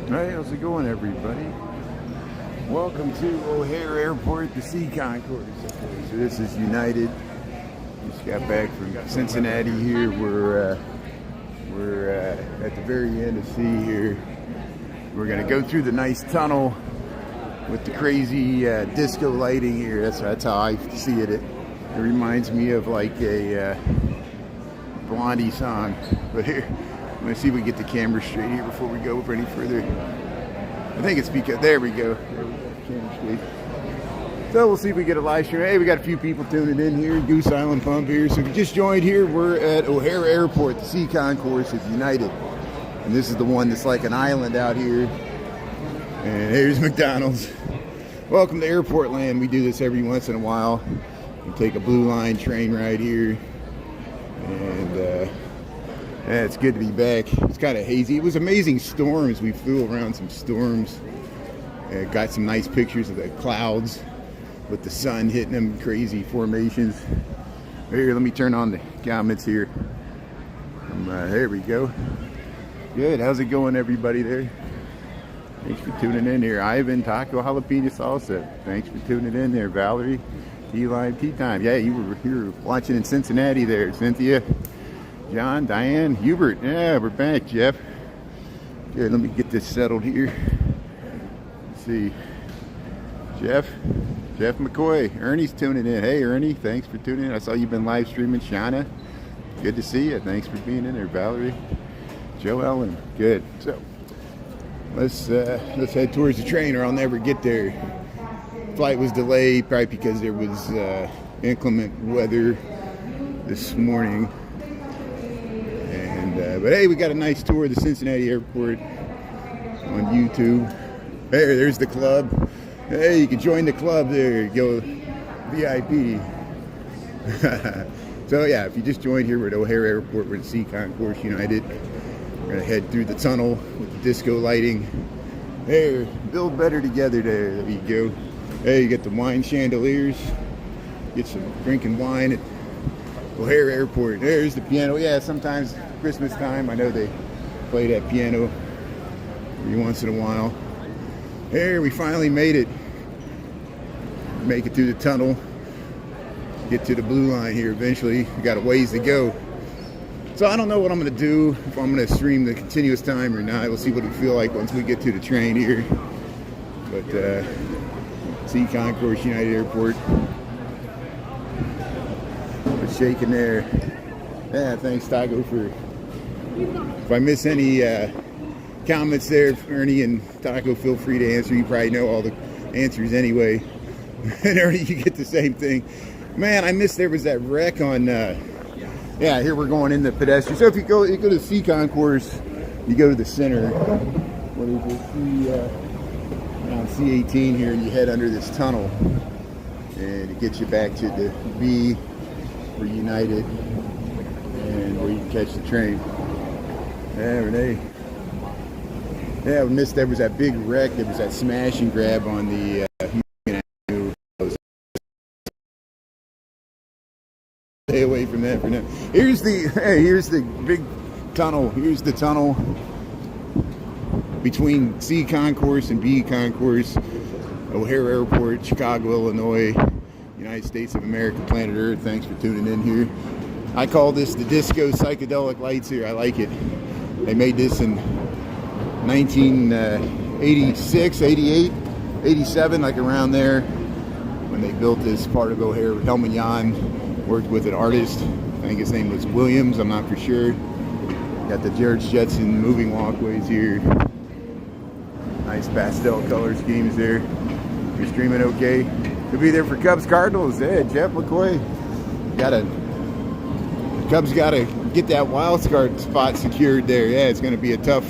Hey, how's it going, everybody? Welcome to O'Hare Airport, the C concourse. Okay, so this is United. Just got back from Cincinnati here. We're at the very end of C here. We're gonna go through the nice tunnel with the crazy disco lighting here. That's how I see it. It reminds me of like a Blondie song. But here, I'm gonna see if we can get the camera straight here before we go any further. I think it's because there we go. Camera straight. So we'll see if we get a live stream. Hey, we got a few people tuning in here. Goose Island Pump here. So if you just joined here, we're at O'Hare Airport. The C concourse is United, and this is the one that's like an island out here. And here's McDonald's. Welcome to Airport Land. We do this every once in a while. We take a blue line train ride here, and yeah, it's good to be back. It's kind of hazy. It was amazing storms. We flew around some storms. Got some nice pictures of the clouds with the sun hitting them crazy formations. Here, let me turn on the comments here. There we go. Good. How's it going, everybody there? Thanks for tuning in here. Ivan, Taco Jalapeno Salsa. Thanks for tuning in there, Valerie. T-Line Tea Time. Yeah, you were watching in Cincinnati there, Cynthia. John, Diane, Hubert. Yeah, we're back, Jeff. Good, let me get this settled here. Let's see. Jeff McCoy. Ernie's tuning in. Hey, Ernie, thanks for tuning in. I saw you've been live streaming. Shauna, good to see you. Thanks for being in there. Valerie. Joe Ellen. Good. So, let's head towards the train or I'll never get there. Flight was delayed probably because there was inclement weather this morning. But hey, we got a nice tour of the Cincinnati airport on YouTube. Hey, there's the club. Hey, you can join the club there. Go VIP. So yeah, if you just joined here, we're at O'Hare Airport. We're at C Concourse United. We're gonna head through the tunnel with the disco lighting. There, build better together there. There you go. Hey, you get the wine chandeliers. Get some drinking wine at O'Hare Airport. There's the piano. Yeah, sometimes Christmas time, I know they play that piano every once in a while. There, we finally made it. Make it through the tunnel. Get to the blue line here eventually. We got a ways to go. So I don't know what I'm going to do, if I'm going to stream the continuous time or not. We'll see what it feel like once we get to the train here. But C Concourse United Airport. What's shaking there? Yeah, thanks Taco for. If I miss any comments there, Ernie and Taco, feel free to answer. You probably know all the answers anyway. And Ernie, you get the same thing. Man, I missed there was that wreck on. Yeah, here we're going in the pedestrian. So if you go to C Concourse, you go to the center. What is it? Around C18 here, and you head under this tunnel, and it gets you back to the B for United, and where you can catch the train. Yeah, Renee. Yeah, we missed. There was that big wreck. There was that smash and grab on the Avenue. Stay away from that for now. Here's the big tunnel. Here's the tunnel between C Concourse and B Concourse. O'Hare Airport, Chicago, Illinois, United States of America, planet Earth. Thanks for tuning in here. I call this the disco psychedelic lights here. I like it. They made this in 1986, 88, 87, like around there, when they built this part of O'Hare. Helmut Jan worked with an artist. I think his name was Williams. I'm not for sure. Got the George Jetson moving walkways here. Nice pastel color schemes there. You're streaming okay. Could be there for Cubs Cardinals. Yeah, Jeff McCoy. Cubs gotta get that wild card spot secured there. Yeah, it's gonna be a tough,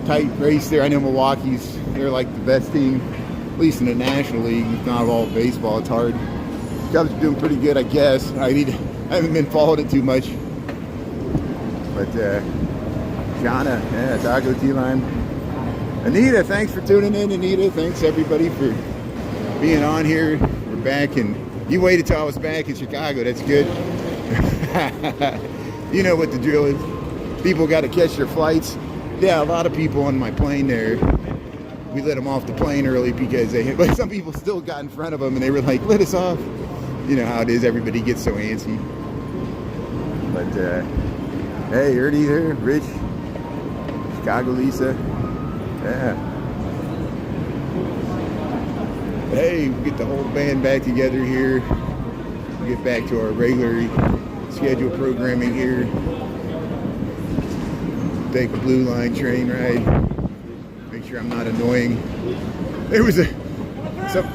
tight race there. I know they're like the best team, at least in the National League, if not all baseball. It's hard. Cubs are doing pretty good, I guess. I haven't been following it too much. But Shauna, yeah, Taco T-Line. Anita, thanks for tuning in. Anita, thanks everybody for being on here. We're back, and you waited till I was back in Chicago. That's good. You know what the drill is. People got to catch their flights. Yeah, a lot of people on my plane there, we let them off the plane early because but some people still got in front of them and they were like, let us off. You know how it is, everybody gets so antsy. But, hey, Ernie here, Rich, Chicago Lisa, yeah. Hey, we get the whole band back together here. We get back to our regular scheduled programming here. Take a Blue Line train ride. Make sure I'm not annoying. There was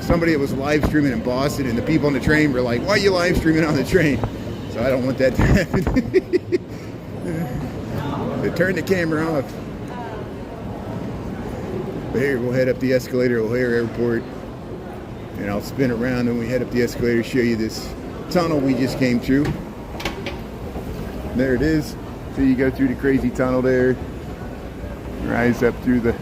somebody that was live streaming in Boston, and the people on the train were like, "Why are you live streaming on the train?" So I don't want that to happen. So turn the camera off. But here, we'll head up the escalator at O'Hare Airport. And I'll spin around and we head up the escalator, show you this tunnel we just came through. There it is. So you go through the crazy tunnel there, rise up through the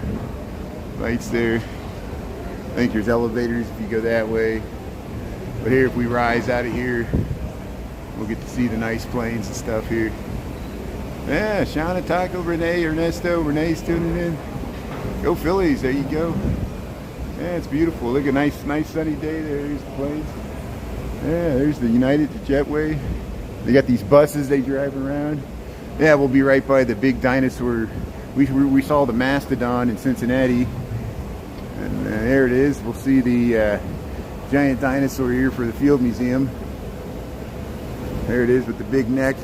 lights there. I think there's elevators if you go that way. But here, if we rise out of here, we'll get to see the nice planes and stuff here. Yeah, Shauna, Taco, Renee, Ernesto, Renee's tuning in. Go Phillies, there you go. Yeah, it's beautiful. Look, a nice sunny day there. There's the planes. Yeah, there's the United, the Jetway. They got these buses they drive around. Yeah, we'll be right by the big dinosaur. We saw the mastodon in Cincinnati. And there it is. We'll see the giant dinosaur here for the Field Museum. There it is with the big neck.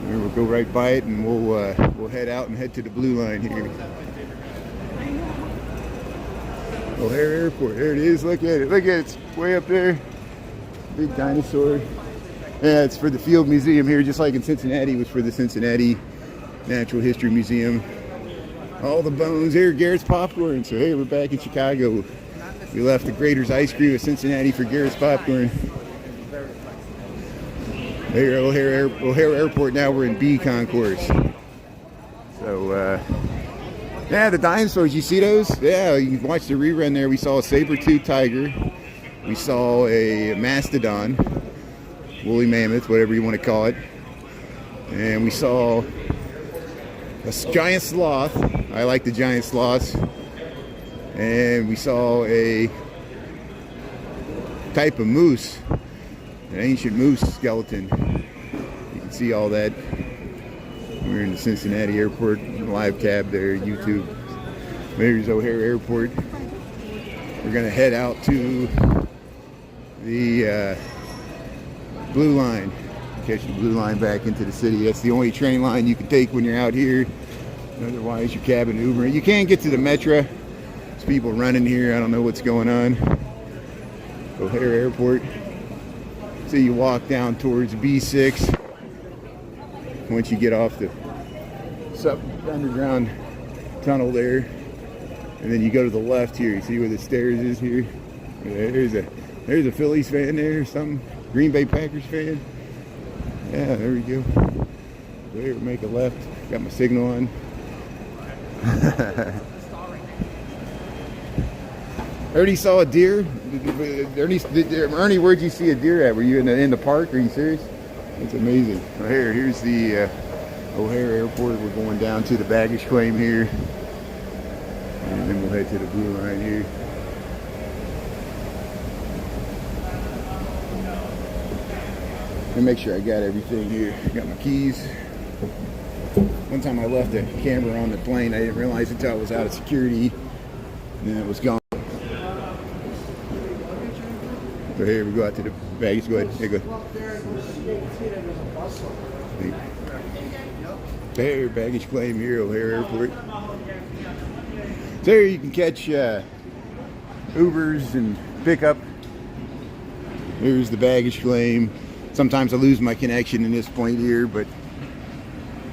And we'll go right by it and we'll head out and head to the Blue Line here. O'Hare Airport, there it is, look at it, it's way up there, big dinosaur. Yeah, it's for the Field Museum here, just like in Cincinnati was for the Cincinnati Natural History Museum. All the bones here, Garrett's Popcorn. So hey, we're back in Chicago. We left the Grater's Ice Cream of Cincinnati for Garrett's Popcorn. Here, O'Hare Airport, now we're in B concourse. So, yeah, the dinosaurs, you see those? Yeah, you can watch the rerun there. We saw a saber-toothed tiger. We saw a mastodon, woolly mammoth, whatever you want to call it. And we saw a giant sloth. I like the giant sloths. And we saw a type of moose, an ancient moose skeleton. You can see all that. We're in the Cincinnati airport, live cab there, YouTube. There's O'Hare Airport. We're gonna head out to the Blue Line. Catch the Blue Line back into the city. That's the only train line you can take when you're out here. Otherwise, you're cabbing Uber. You can't get to the Metro. There's people running here. I don't know what's going on. O'Hare Airport. So you walk down towards B6. Once you get off the underground tunnel there, and then you go to the left here. You see where the stairs is here? There's a Phillies fan there or something. Green Bay Packers fan. Yeah, there we go. There, make a left. Got my signal on. Ernie saw a deer. Ernie, where'd you see a deer at? Were you in the park? Are you serious? It's amazing. Well, here's the O'Hare Airport. We're going down to the baggage claim here. And then we'll head to the Blue Line here. And make sure I got everything here. Got my keys. One time I left the camera on the plane. I didn't realize until I was out of security. And then it was gone. So here we go out to the baggage. Go ahead. Here, go. There, baggage claim here, O'Hare Airport. There you can catch Ubers and pickup. Here's the baggage claim. Sometimes I lose my connection in this point here, but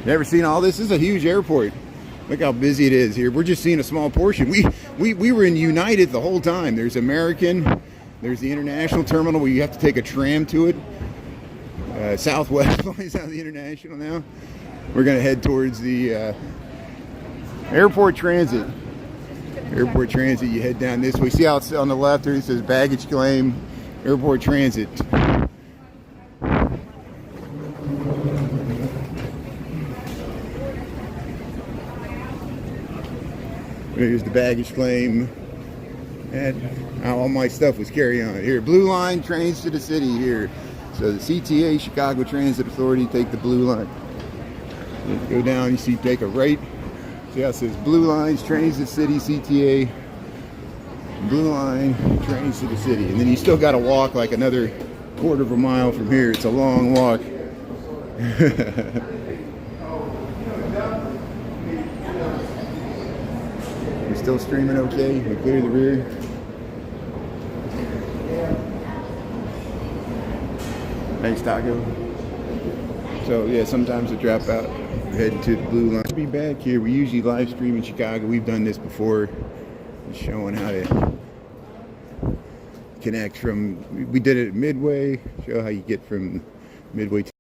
never seen all this. This is a huge airport. Look how busy it is here. We're just seeing a small portion. We were in United the whole time. There's American. There's the international terminal where you have to take a tram to it. Southwest flies out of the international now. We're going to head towards the airport transit. Airport transit, you head down this way. See how it's on the left there? It says baggage claim, airport transit. Here's the baggage claim. And all my stuff was carry on. Here, Blue Line trains to the city here. So the CTA, Chicago Transit Authority, take the Blue Line. Go down, you see, take a right. See how it says Blue Lines, trains to the city, CTA. Blue Line, trains to the city. And then you still got to walk like another quarter of a mile from here. It's a long walk. You're still streaming okay? We clear the rear. Thanks, Taco. So yeah, sometimes I drop out. We're heading to the Blue Line. Be back here. We usually live stream in Chicago. We've done this before, showing how to connect from. We did it at Midway. Show how you get from Midway to.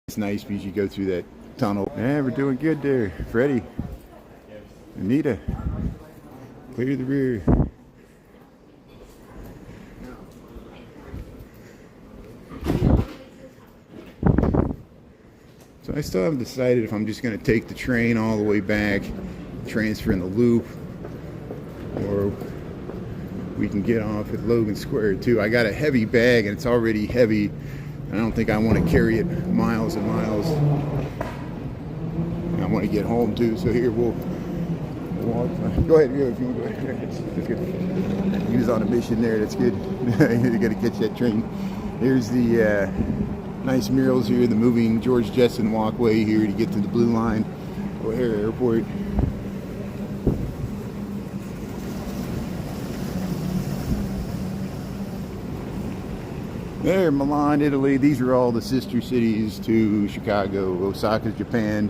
It's nice because you go through that tunnel. Yeah, we're doing good there. Freddie, Anita, clear the rear. So I still haven't decided if I'm just going to take the train all the way back, transfer in the loop, or we can get off at Logan Square too. I got a heavy bag and it's already heavy. I don't think I want to carry it miles and miles. I want to get home too, so here we'll walk. Go ahead, if you want to go ahead. That's good. He was on a mission there, that's good. You got to catch that train. Here's the nice murals here, the moving George Jetson walkway here to get to the Blue Line, O'Hare Airport. There, Milan, Italy. These are all the sister cities to Chicago. Osaka, Japan.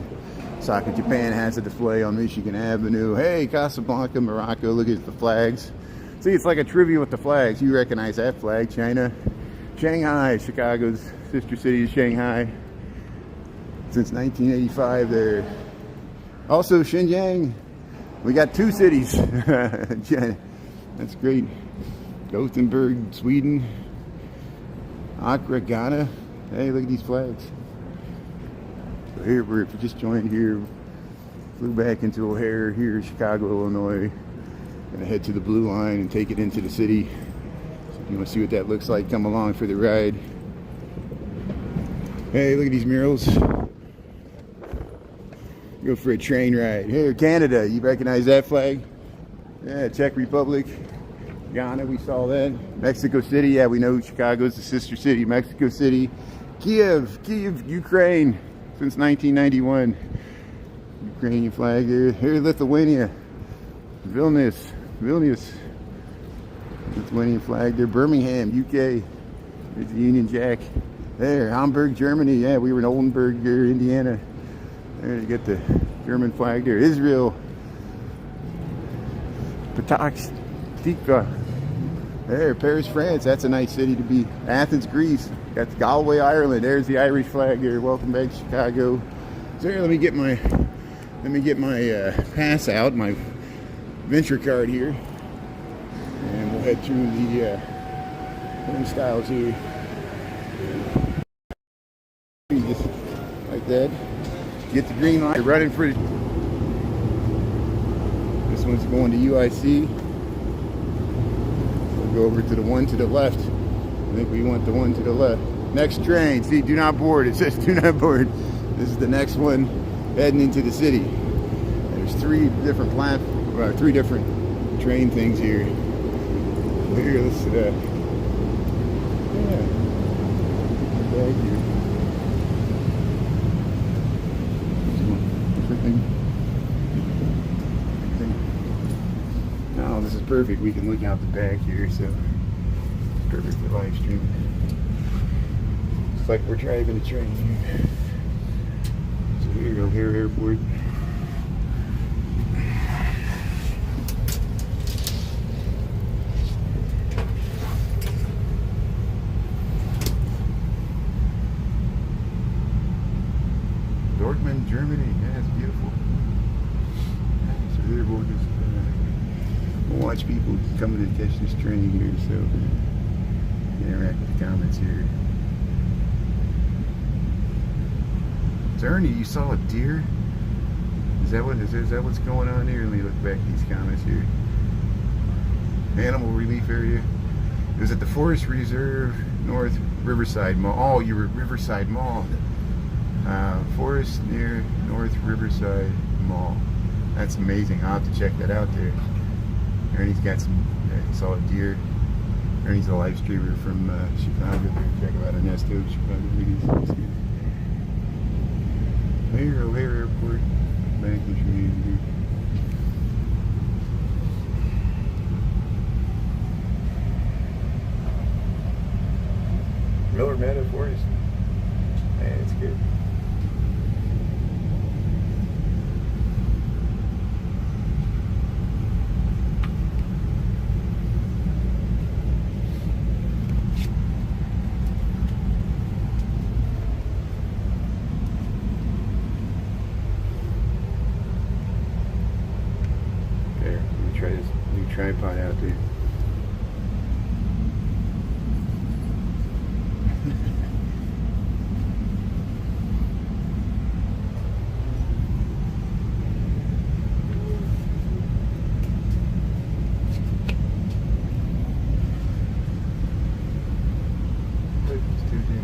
Osaka, Japan has a display on Michigan Avenue. Hey, Casablanca, Morocco. Look at the flags. See, it's like a trivia with the flags. You recognize that flag, China. Shanghai, Chicago's sister city is Shanghai. Since 1985 there. Also, Xinjiang. We got two cities. That's great. Gothenburg, Sweden. Accra, Ghana. Hey, look at these flags. So here we're just joined here. Flew back into O'Hare here, Chicago, Illinois. Gonna head to the Blue Line and take it into the city. So if you want to see what that looks like, come along for the ride. Hey, look at these murals. Go for a train ride. Here, Canada. You recognize that flag? Yeah, Czech Republic. Ghana, we saw that. Mexico City, yeah, we know Chicago's the sister city. Mexico City. Kiev, Ukraine, since 1991. Ukrainian flag there. Here, Lithuania. Vilnius, Lithuanian flag there. Birmingham, UK. There's the Union Jack. There, Hamburg, Germany. Yeah, we were in Oldenburg here, Indiana. There, you get the German flag there. Israel. Tikva. There, Paris, France. That's a nice city to be. Athens, Greece. Got Galway, Ireland. There's the Irish flag here. Welcome back to Chicago. So here, let me get my pass out, my venture card here, and we'll head through the turnstiles here. Just like that. Get the green light. Running for this one's going to UIC. Go over to the one to the left. I think we want the one to the left. Next train. See, do not board. It says do not board. This is the next one heading into the city. There's three different train things here. Here, let's back here. Oh, this is perfect. We can look out the back here, so it's perfect for live streaming. It's like we're driving a train here. So here you go, O'Hare Airport. Dortmund, Germany. Yeah, it's beautiful. So here we'll just watch people coming to catch this train here, so interact with the comments here. So Ernie, you saw a deer? Is that what's going on here? Let me look back at these comments here. Animal relief area. It was at the Forest Reserve North Riverside Mall. Oh, you were Riverside Mall. Forest near North Riverside Mall. That's amazing. I'll have to check that out there. Ernie's got some. I saw a deer. Ernie's a live streamer from Chicago. There, check out Ernesto Chicago videos. Here, O'Hare Airport, banking community. Miller Meadow Forest. Yeah, it's good. There, let me try this new tripod out there.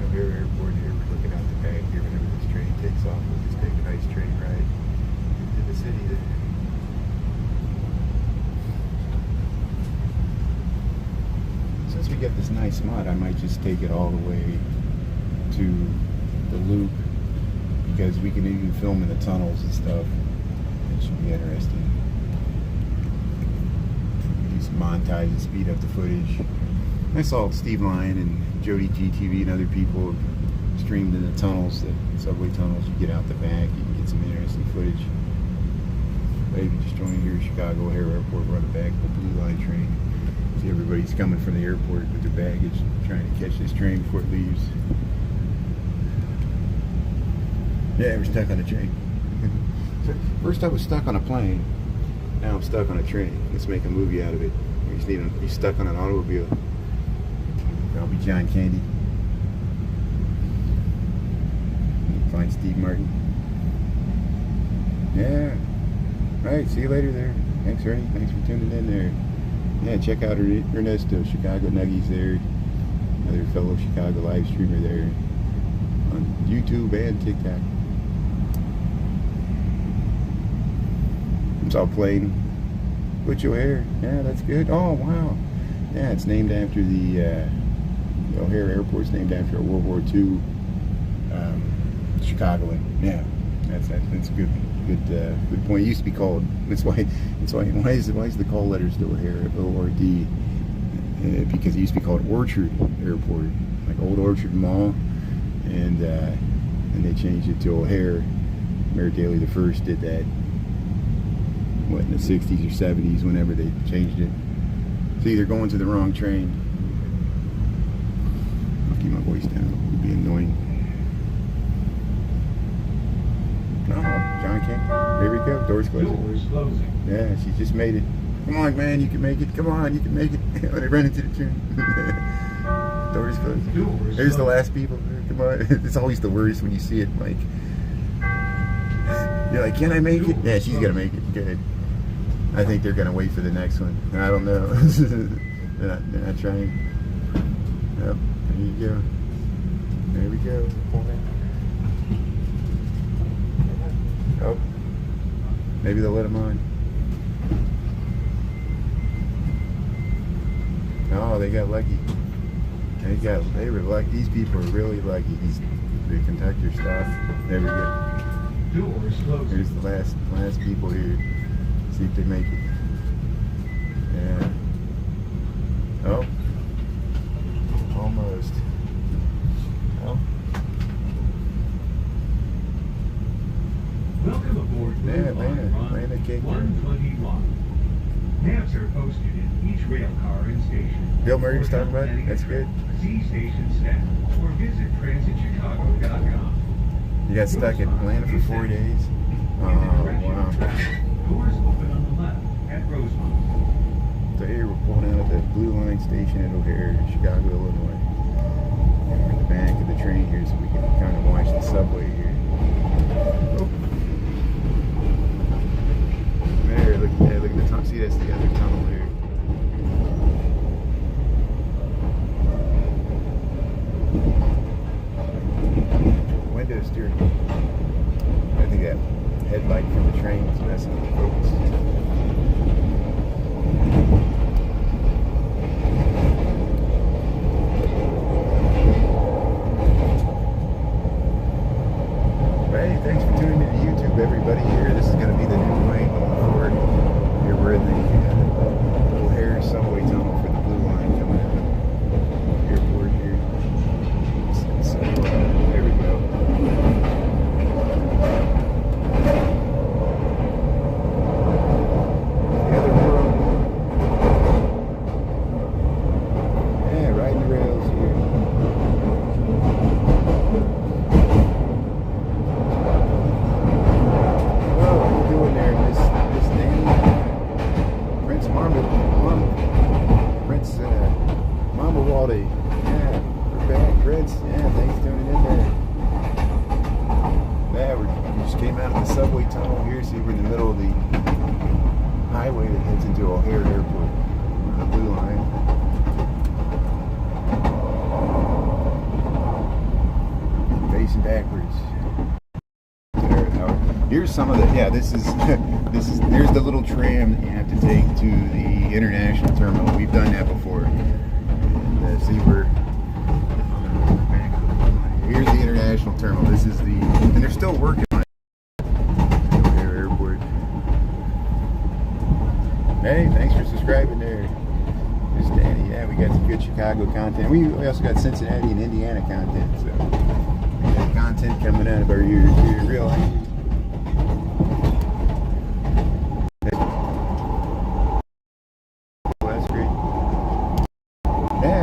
O'Hare Airport here. We're looking out the back here whenever this train takes off. We'll just take a nice train ride into the city there. Since we get this nice mud, I might just take it all the way to the loop because we can even film in the tunnels and stuff. It should be interesting. Do some montage and speed up the footage. I saw Steve Lyon and Jody GTV and other people streamed in the tunnels, the subway tunnels. You get out the back, you can get some interesting footage. Maybe just join here at Chicago O'Hare Airport, run the back of the Blue Line train. See everybody's coming from the airport with their baggage, trying to catch this train before it leaves. Yeah, we're stuck on a train. First I was stuck on a plane, now I'm stuck on a train. Let's make a movie out of it. You're stuck on an automobile. I'll be John Candy. Find Steve Martin. Yeah. Alright, see you later there. Thanks, Ernie. Thanks for tuning in there. Yeah, check out Ernesto, Chicago Nuggies there. Another fellow Chicago live streamer there. On YouTube and TikTok. It's all plain. Put your hair. Yeah, that's good. Oh, wow. Yeah, it's named after the O'Hare Airport's named after a World War II Chicagoan. Yeah, that's a good point. It used to be called. Why is the call letters to O'Hare ORD? Because it used to be called Orchard Airport, like Old Orchard Mall, and they changed it to O'Hare. Mayor Daley the First did that. What, in the 60s or 70s, whenever they changed it. See, they're going to the wrong train. I'll keep my voice down. It would be annoying. No, John King. There we go. Doors closing. Doors closing. Yeah, she just made it. Come on, man, you can make it. Come on, you can make it. When I run into the train. Doors closing. There's the last people. Come on. It's always the worst when you see it, Mike. You're like, can I make it? Yeah, she's gonna make it. Good. I think they're gonna wait for the next one. I don't know. they're not trying. Yep. There you go. There we go. Oh. Maybe they'll let them on. Oh, they got lucky. They were lucky. These people are really lucky. The conductor stuff. There we go. Doors closing. Here's the last people here. See if they make it. Yeah. Oh. Almost. Oh. Welcome aboard. Yeah, Atlanta Cape. 121. Maps are posted in each rail car and station. Bill Murray was talking about it? That's good. See station staff or visit transitchicago.com. You got stuck in Atlanta for 4 days? Oh, wow. Doors open on the left at Rosemont. So here we're pulling out at the Blue Line station at O'Hare, Chicago, Illinois. And we're in the back of the train here so we can kind of watch the subway here. Oh. see that's the other tunnel there. Window steering. I think that headlight from the train is messing with the focus. Hey, thanks for tuning into YouTube, everybody. Here, this is going to be the new way going forward. Here we're in the Ohare subway tunnel for the blue line coming out of the airport here. So there we go. The other world. Yeah, riding the rails here. Yeah, we're back, Prince. Yeah, thanks for tuning in there. Yeah, we just came out of the subway tunnel here. See, we're in the middle of the highway that heads into Ohare Airport. We're on the blue line. Facing backwards. Here's some of the, yeah, this is, there's the little tram that you have to take to the international terminal. We've done that before. See, we're on the back of the line. Here's the international terminal. This is the, and they're still working on it. O'Hare Airport. Hey, thanks for subscribing there. There's Danny. Yeah, we got some good Chicago content. We also got Cincinnati and Indiana content. So we got content coming out of our ears here. Real life.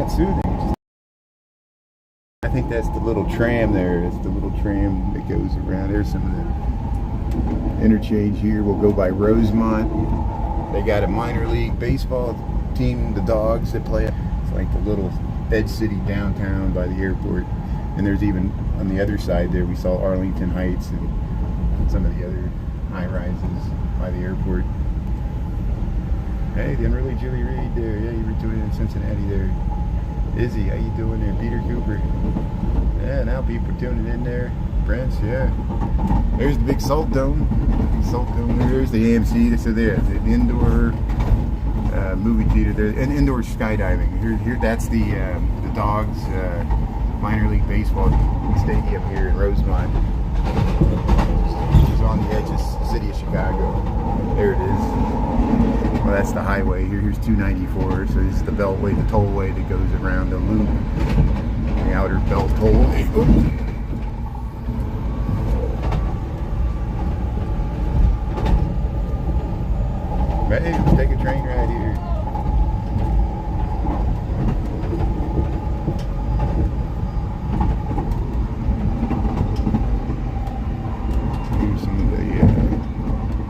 Soothing. I think that's the little tram there. It's the little tram that goes around. There's some of the interchange here. We'll go by Rosemont. They got a minor league baseball team, the Dogs, that play. It's like the little Bed City downtown by the airport. And there's even on the other side there, we saw Arlington Heights and some of the other high rises by the airport. Hey, the unruly Julie Reed there. Yeah, you were doing it in Cincinnati there. Izzy, how you doing there? Peter Cooper. Yeah, now people are tuning in there. Prince, yeah. There's the big Salt Dome. Salt Dome. There's the AMC. So there, the indoor movie theater there, and indoor skydiving. Here, that's the Dogs minor league baseball stadium here in Rosemont. Which is on the edge of the city of Chicago. There it is. Well, that's the highway. Here's 294. So this is the beltway, the tollway that goes around the loop, the outer belt tollway. Hey, let's take a train ride here. Here's some of the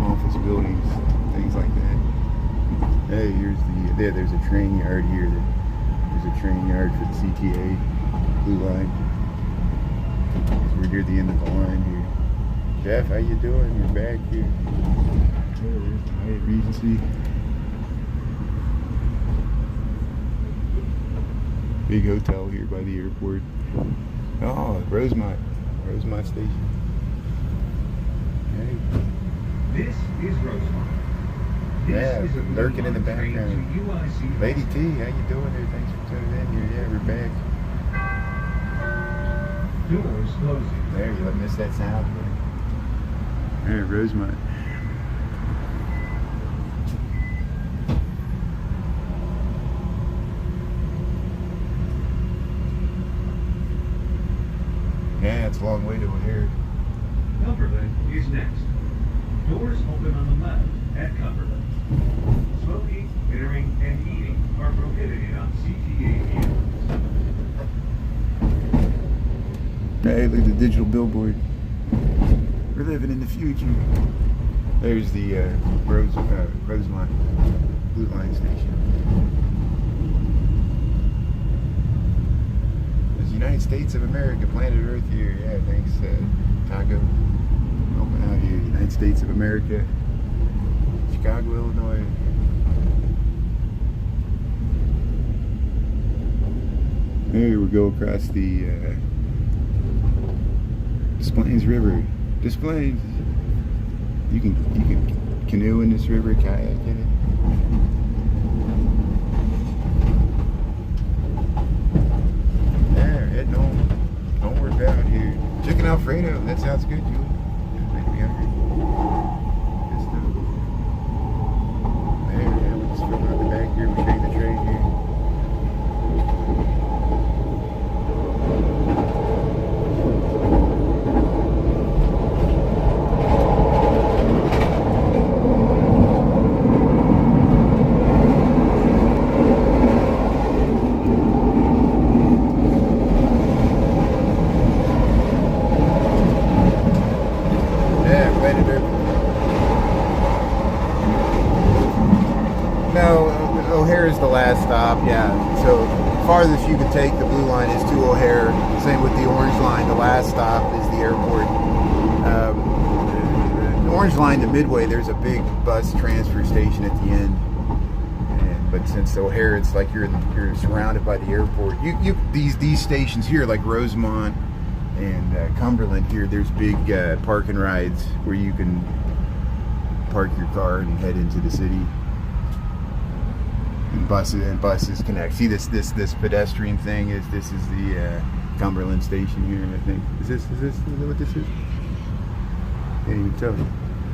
office buildings, things like that. Hey, here's there's a train yard here. There's a train yard for the CTA blue line. We're near the end of the line here. Jeff, how you doing? You're back here. There's the Hyatt Regency. Big hotel here by the airport. Oh, Rosemont Station. Okay. This is Rosemont. Yeah, lurking in the background. Lady T, how you doing there? Thanks for tuning in here. Yeah, we're back. Doors closing. There, you missed that sound. There, Rosemont. Yeah, it's a long way to O'Hare. Cumberland is next. Doors open on the left at Cumberland. Smoking, entering, and eating are prohibited on CTA vehicles. Hey, look at the digital billboard. We're living in the future. There's the Rosemont Blue Line station. There's United States of America, planet Earth here. Yeah, thanks, Taco. Helping out here. United States of America, Chicago, Illinois. we go across the Des Plaines River. Des Plaines. You can canoe in this river, kayak in it. Yeah, heading home. Homeward bound here. Chicken Alfredo. That sounds good, Julie. Make me hungry. Good stuff. There, yeah, we just fill out the back here. We take the train here. No, O'Hare is the last stop, yeah. So farthest you could take the blue line is to O'Hare. Same with the orange line. The last stop is the airport. The orange line to Midway, there's a big bus transfer station at the end. But since O'Hare, it's like you're surrounded by the airport. These stations here, like Rosemont and Cumberland here, there's big park and rides where you can park your car and head into the city. And buses connect. See this pedestrian thing is the Cumberland station here, I think. Is this what this is? Can't even tell you.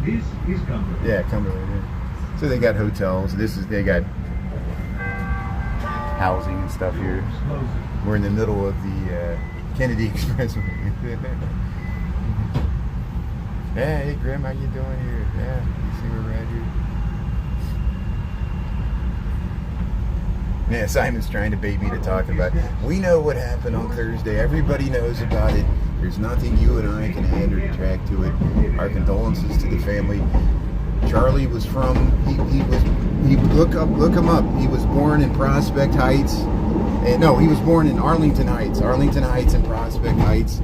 This is Cumberland. Yeah, Cumberland. Yeah. So they got hotels. They got housing and stuff here. We're in the middle of the Kennedy Expressway. Hey, Grim, how you doing here? Yeah, you see we're right here. Yeah, Simon's trying to bait me to talk about it. We know what happened on Thursday. Everybody knows about it. There's nothing you and I can add or detract to it. Our condolences to the family. Charlie was from, look him up. He was born in Prospect Heights. No, he was born in Arlington Heights. Arlington Heights and Prospect Heights.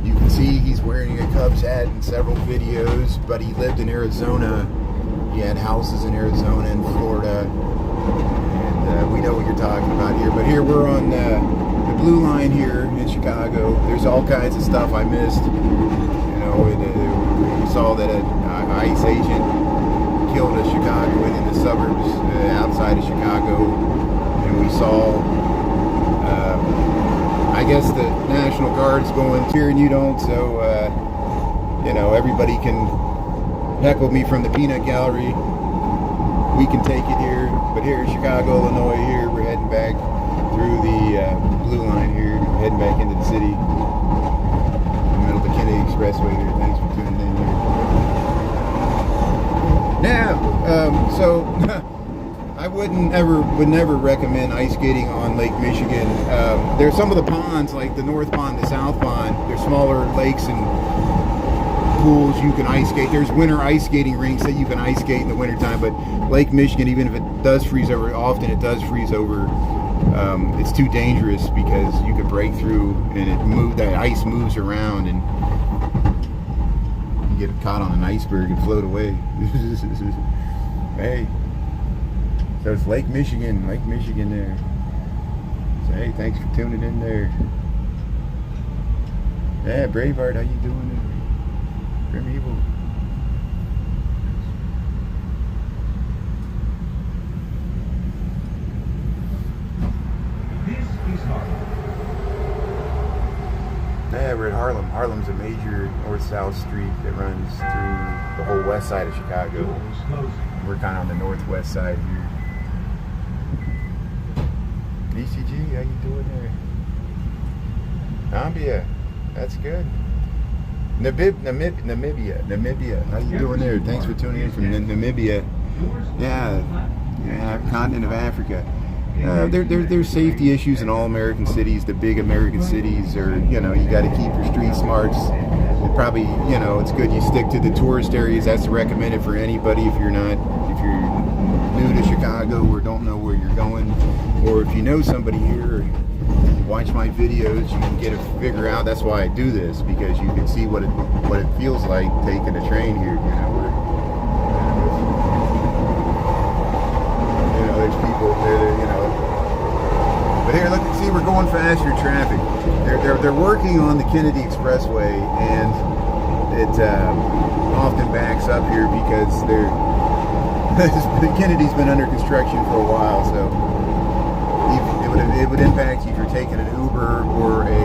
You can see he's wearing a Cubs hat in several videos, but he lived in Arizona. He had houses in Arizona and Florida. And we know what you're talking about here. But here we're on the blue line here in Chicago. There's all kinds of stuff I missed. You know, we saw that an ICE agent killed a Chicagoan in the suburbs outside of Chicago. And we saw, I guess the National Guard's going here and you don't, so, you know, everybody can heckle me from the peanut gallery. We can take it here, but here in Chicago, Illinois, here, we're heading back through the blue line here, heading back into the city. In the middle of the Kennedy Expressway here. Thanks for tuning in here. Now, so I would never recommend ice skating on Lake Michigan. There's some of the ponds, like the North Pond, the South Pond. There's smaller lakes and pools you can ice skate. There's winter ice skating rinks that you can ice skate in the wintertime, but Lake Michigan, even if it does freeze over, often it does freeze over, it's too dangerous because you could break through and that ice moves around and you get caught on an iceberg and float away. Hey, so it's Lake Michigan there. So hey, thanks for tuning in there. Yeah, Braveheart, how you doing there? Grim Evil. This is Harlem. Yeah, we're at Harlem. Harlem's a major north-south street that runs through the whole west side of Chicago. Doors closing. We're kind of on the northwest side here. ECG, how you doing there? Zambia, that's good. Namibia, how you doing there? Thanks for tuning in from Namibia. Yeah, continent of Africa. There's safety issues in all American cities. The big American cities are, you know, you got to keep your street smarts. Probably, you know, it's good you stick to the tourist areas. That's recommended for anybody if you're new to Chicago or don't know where you're going, or if you know somebody here. Watch my videos, you can figure out. That's why I do this, because you can see what it feels like taking a train here. You know, there's people there. You know, but here, look, see, we're going fast. faster traffic. They're working on the Kennedy Expressway, and it often backs up here because Kennedy's been under construction for a while, so it would impact you if you're taking an Uber or a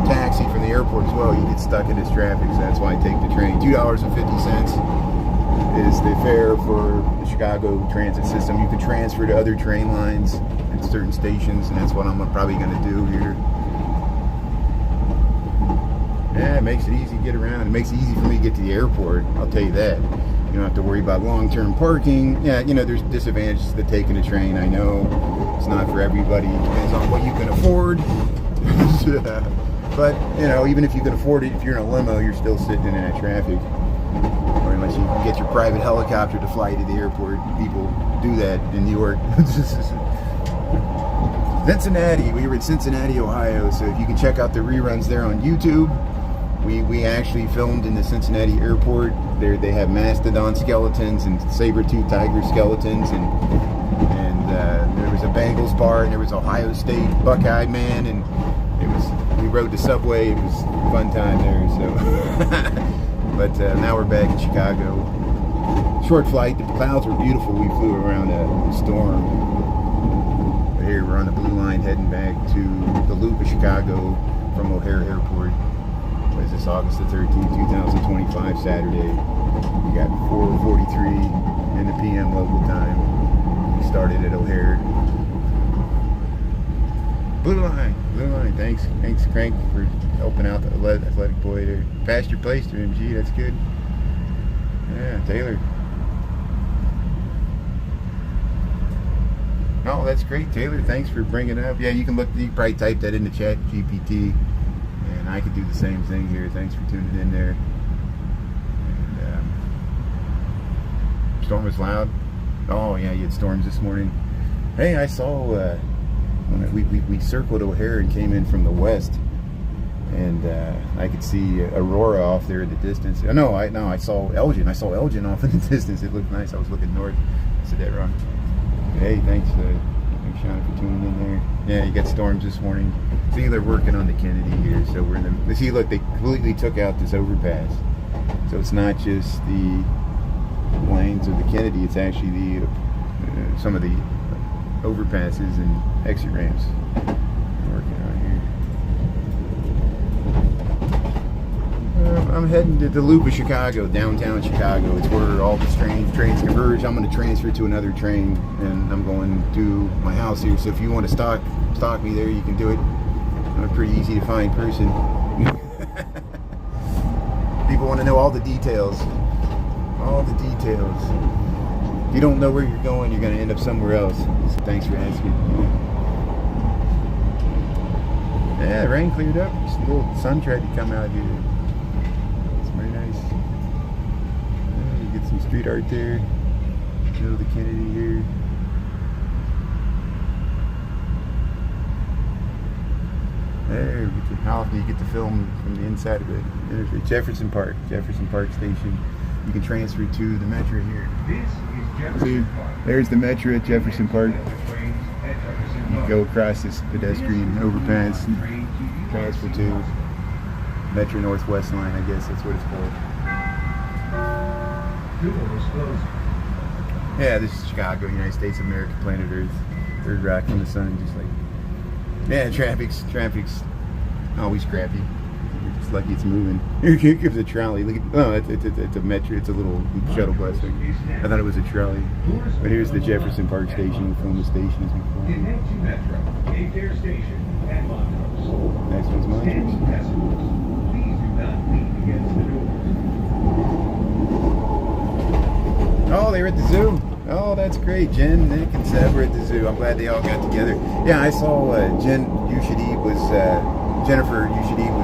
taxi from the airport as well. You get stuck in this traffic, so that's why I take the train. $2.50 is the fare for the Chicago transit system. You can transfer to other train lines at certain stations, and that's what I'm probably going to do here. Yeah, it makes it easy to get around. It makes it easy for me to get to the airport, I'll tell you that. You don't have to worry about long-term parking. Yeah, you know, there's disadvantages to taking a train. I know it's not for everybody. It depends on what you can afford. But, you know, even if you can afford it, if you're in a limo, you're still sitting in that traffic. Or unless you can get your private helicopter to fly you to the airport. People do that in New York. Cincinnati. We were in Cincinnati, Ohio, so if you can check out the reruns there on YouTube. We actually filmed in the Cincinnati airport. They have mastodon skeletons and saber-toothed tiger skeletons, and there was a Bengals bar, and there was Ohio State Buckeye man, and we rode the subway. It was a fun time there. So, but now we're back in Chicago. Short flight. The clouds were beautiful. We flew around a storm. Here we're on the Blue Line heading back to the Loop of Chicago from O'Hare Airport. What is this, August the 13th, 2025, Saturday. We got 4:43 in the PM local time. We started at O'Hare. Blue Line. Thanks Crank for helping out the athletic boy there. Passed your place to him, gee, that's good. Yeah, Taylor. Oh, that's great, Taylor. Thanks for bringing it up. Yeah, you can probably type that in the chat, GPT, and I could do the same thing here. Thanks for tuning in there. And, storm was loud. Oh yeah, you had storms this morning. Hey, I saw when we circled O'Hare and came in from the west, and I could see Aurora off there in the distance. No, I saw Elgin. I saw Elgin off in the distance. It looked nice. I was looking north. I said that wrong. Hey, thanks Sean, for tuning in there. Yeah, you got storms this morning. See, they're working on the Kennedy here, so we're in the. See, look, they completely took out this overpass, so it's not just the lanes of the Kennedy. It's actually the some of the overpasses and exit ramps working on here. I'm heading to the Loop of Chicago, downtown Chicago. It's where all the trains converge. I'm going to transfer to another train, and I'm going to my house here. So if you want to stalk me there, you can do it. I'm a pretty easy to find person. People want to know all the details. All the details. If you don't know where you're going, you're going to end up somewhere else. So thanks for asking. Yeah, the rain cleared up. Just a little sun tried to come out here. It's very nice. Yeah, you get some street art there. Middle of the Kennedy here. There, how often you get to film from the inside of it. Jefferson Park Station. You can transfer to the Metro here. See, there's the Metro at Jefferson Park. You go across this pedestrian overpass and transfer to Metro Northwest line, I guess that's what it's called. Yeah, this is Chicago, United States of America, planet Earth. Third rock from the sun, just like. Yeah, traffic's always crappy. It's lucky it's moving. Here comes the trolley. Look at, it's a Metro. It's a little shuttle bus thing. I thought it was a trolley. But here's the Jefferson Park Station. We'll film the station as we go. Next one's Montrose. Oh, they were at the zoo. Oh, that's great. Jen, Nick, and Seb were at the zoo. I'm glad they all got together. Yeah, I saw Jennifer You Should Eat was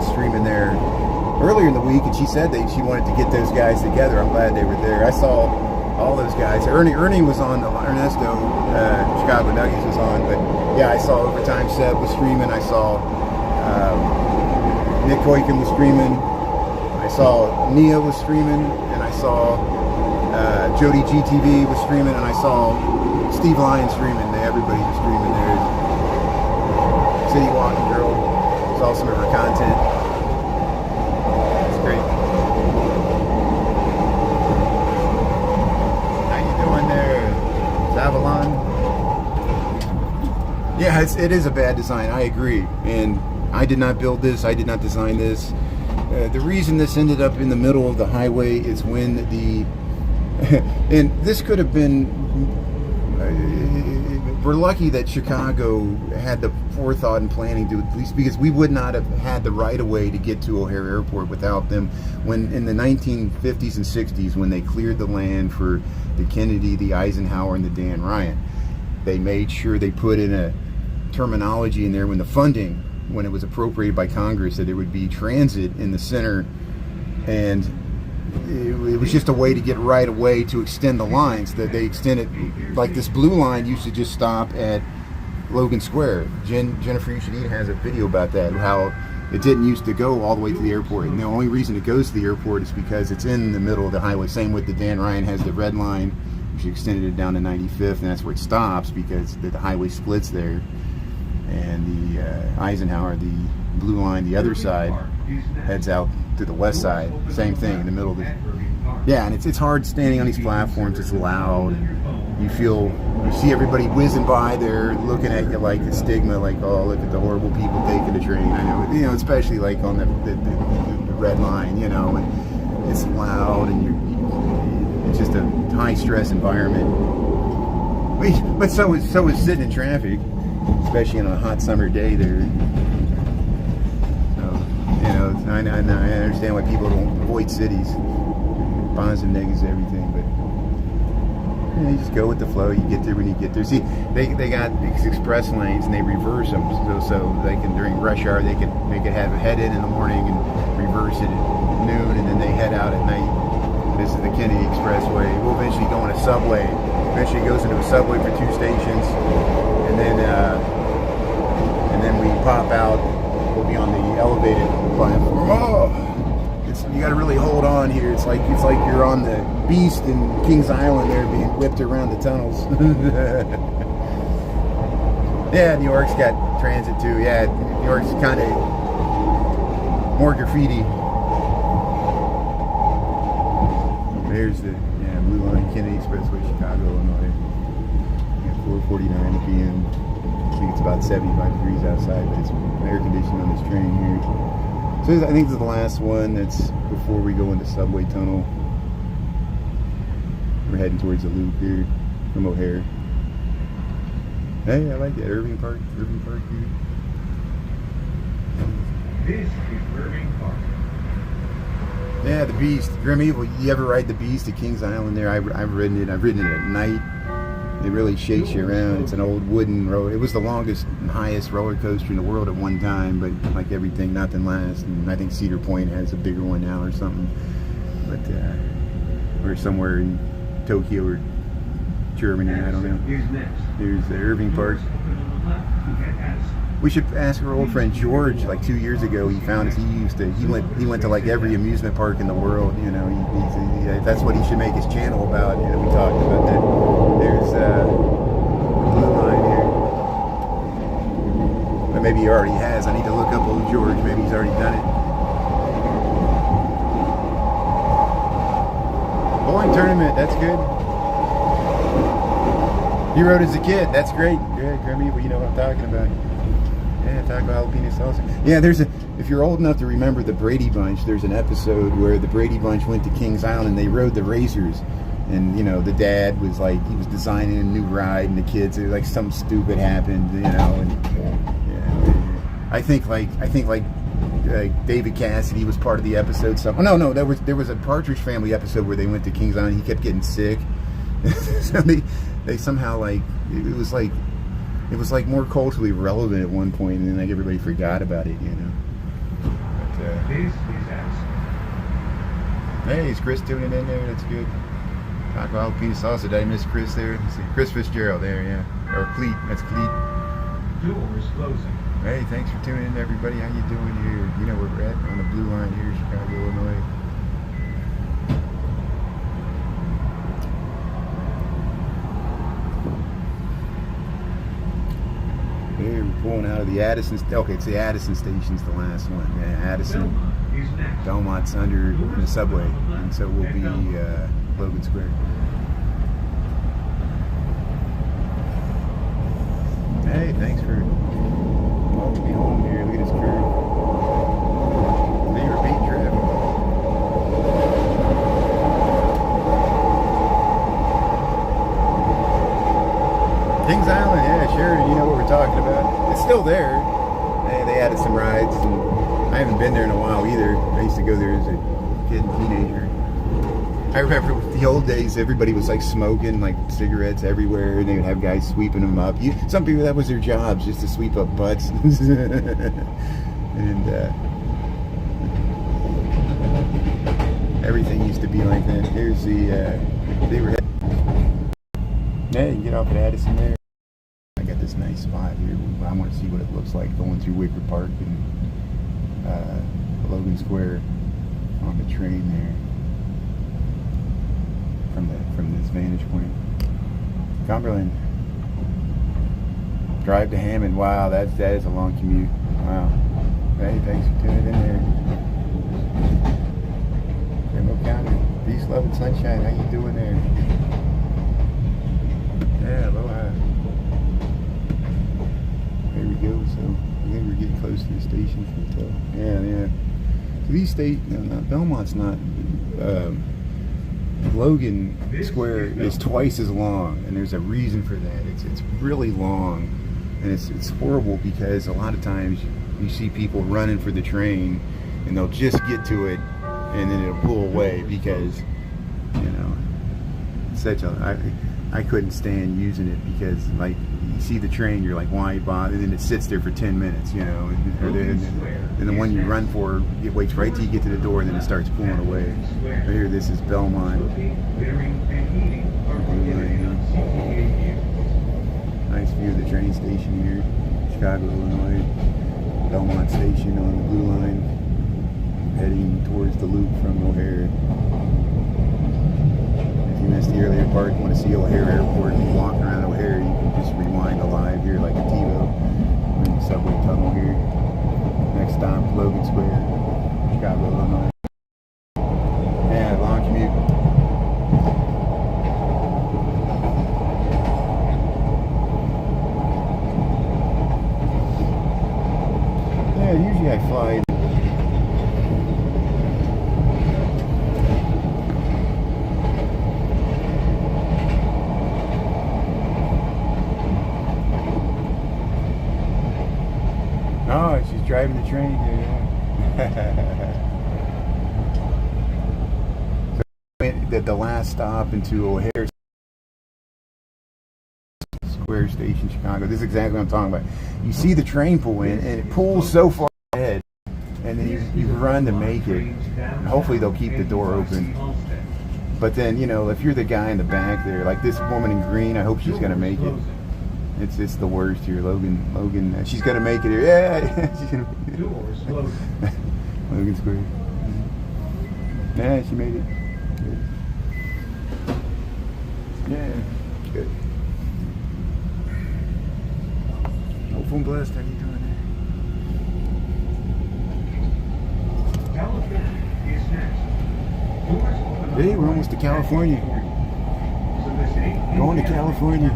streaming there earlier in the week, and she said that she wanted to get those guys together. I'm glad they were there. I saw all those guys. Ernie was on. Ernesto, Chicago Nuggets was on. But yeah, I saw Overtime Seb was streaming. I saw Nick Koiken was streaming. I saw Nia was streaming, and I saw Jody GTV was streaming, and I saw Steve Lyon streaming. Everybody was streaming there. City Walking Girl saw some of her content. It's great. How you doing there, Avalon? Yeah, it is a bad design. I agree, and I did not build this. I did not design this. The reason this ended up in the middle of the highway is when the and this could have been. We're lucky that Chicago had the forethought and planning to, at least, because we would not have had the right of way to get to O'Hare Airport without them. When in the 1950s and 60s, when they cleared the land for the Kennedy, the Eisenhower, and the Dan Ryan, they made sure they put in a terminology in there when the funding, when it was appropriated by Congress, that there would be transit in the center, and it was just a way to get right away to extend the lines. That they extended, like this blue line used to just stop at Logan Square. Jennifer You Should Eat has a video about that, how it didn't used to go all the way to the airport, and the only reason it goes to the airport is because it's in the middle of the highway. Same with the Dan Ryan has the red line, which extended it down to 95th, and that's where it stops because the highway splits there. And the Eisenhower, the blue line, the other side, heads out to the west side. Same thing in the middle of the. Yeah, and it's hard standing on these platforms. It's loud. You see everybody whizzing by there, looking at you like a stigma, like, oh, look at the horrible people taking the train. I know, especially like on the red line, and it's loud, and it's just a high stress environment. But so is sitting in traffic, especially on a hot summer day there. So, I understand why people don't avoid cities. Positives and negatives, everything, but you just go with the flow. You get there when you get there. See, they got these express lanes and they reverse them, so they can, during rush hour, they could have a head in the morning and reverse it at noon, and then they head out at night. This is the Kennedy Expressway. We'll eventually go on a subway. Eventually it goes into a subway for 2 stations, and then we pop out. We'll be on the elevated platform. Oh, you got to really hold on here. It's like you're on the Beast in Kings Island there, being whipped around the tunnels. Yeah, New York's got transit too. Yeah, New York's kind of more graffiti. There's the blue line, Kennedy Expressway, Chicago, Illinois. 4:49 p.m. I think it's about 75 degrees outside, but it's air conditioned on this train here. So I think this is the last one. That's before we go into subway tunnel. We're heading towards the loop here from O'Hare. Hey, I like that. Irving Park here. This is Irving Park. Yeah, the Beast. Grim Evil. You ever ride the Beast at Kings Island there? I've ridden it. I've ridden it at night. It really shakes you around. It's an old wooden road. It was the longest and highest roller coaster in the world at one time, but like everything, nothing lasts. And I think Cedar Point has a bigger one now or something. But we're somewhere in Tokyo or Germany, I don't know. Here's the Irving Park. We should ask our old friend George. Like 2 years ago, he found us. He went to like every amusement park in the world. That's what he should make his channel about. We talked about that. There's the blue line here. But maybe he already has. I need to look up old George. Maybe he's already done it. Bowling tournament. That's good. He rode as a kid. That's great. Good, Grimmy. Well, you know what I'm talking about. Yeah, taco jalapeno salsa. Yeah, if you're old enough to remember the Brady Bunch, there's an episode where the Brady Bunch went to Kings Island and they rode the racers. And, the dad was like, he was designing a new ride, and the kids, like, something stupid happened, and I think David Cassidy was part of the episode. No, there was a Partridge Family episode where they went to Kings Island. He kept getting sick. So they somehow, like, it was like more culturally relevant at one point, and then like everybody forgot about it, But, hey, is Chris tuning in there? That's good. Taco jalapeno salsa. Did I miss Chris there? Let's see. Chris Fitzgerald there, yeah. Or Cleet. That's Cleet. Doors closing. Hey, thanks for tuning in, everybody. How you doing here? You know where we're at on the blue line here, Chicago, Illinois. Here we're pulling out of the Addison. Okay, it's the Addison station's the last one. Yeah, Addison. Belmont's under in the subway, and so we'll be Logan Square. Hey, thanks for welcoming me home here. Look at this curve. They were beat traffic. Kings Island, yeah, Sheridan, you know what we're talking about. It's still there. They added some rides, and I haven't been there in a while either. I used to go there as a kid and teenager. I remember the old days, everybody was like smoking like cigarettes everywhere, and they would have guys sweeping them up. Some people, that was their jobs, just to sweep up butts. And everything used to be like that. Here's the, they were, yeah, you can get off at Addison there. I got this nice spot here. I want to see what it looks like going through Wicker Park and Logan Square on the train there. From this vantage point. Cumberland. Drive to Hammond. Wow, that is a long commute. Wow. Hey, thanks for tuning in there. Rainbow County. Peace, love, and sunshine. How you doing there? Yeah, aloha. There we go. So I think we're getting close to the station. Yeah. So these Belmont's not. Logan Square is twice as long, and there's a reason for that. It's really long, and it's horrible because a lot of times you see people running for the train, and they'll just get to it, and then it'll pull away because, you know, it's such a. I couldn't stand using it because, like, you see the train, you're like, why bother? And then it sits there for 10 minutes, you know. And the one you run for, it waits right till you get to the door, and then it starts pulling away. Right here, this is Belmont. Nice view of the train station here, Chicago, Illinois. Belmont Station on the blue line, heading towards the loop from O'Hare. If you missed the earlier part, you want to see O'Hare Airport and walk around O'Hare, you can just rewind the live here like a TiVo. We're in the subway tunnel here. Next stop, Logan Square, Chicago, Illinois. Yeah, long commute. Yeah, usually I fly. Oh, she's driving the train here. So the last stop into O'Hare Square Station, Chicago. This is exactly what I'm talking about. You see the train pull in, and it pulls so far ahead, and then you run to make it. And hopefully they'll keep the door open. But then, you know, if you're the guy in the back there, like this woman in green, I hope she's gonna make it. It's the worst here, Logan. She's gonna make it here. Yeah, she's gonna make it. Logan Square. Yeah, she made it. Good. Yeah, good. Hopeful and blessed. How you doing there? Hey, we're almost to California. Going to California.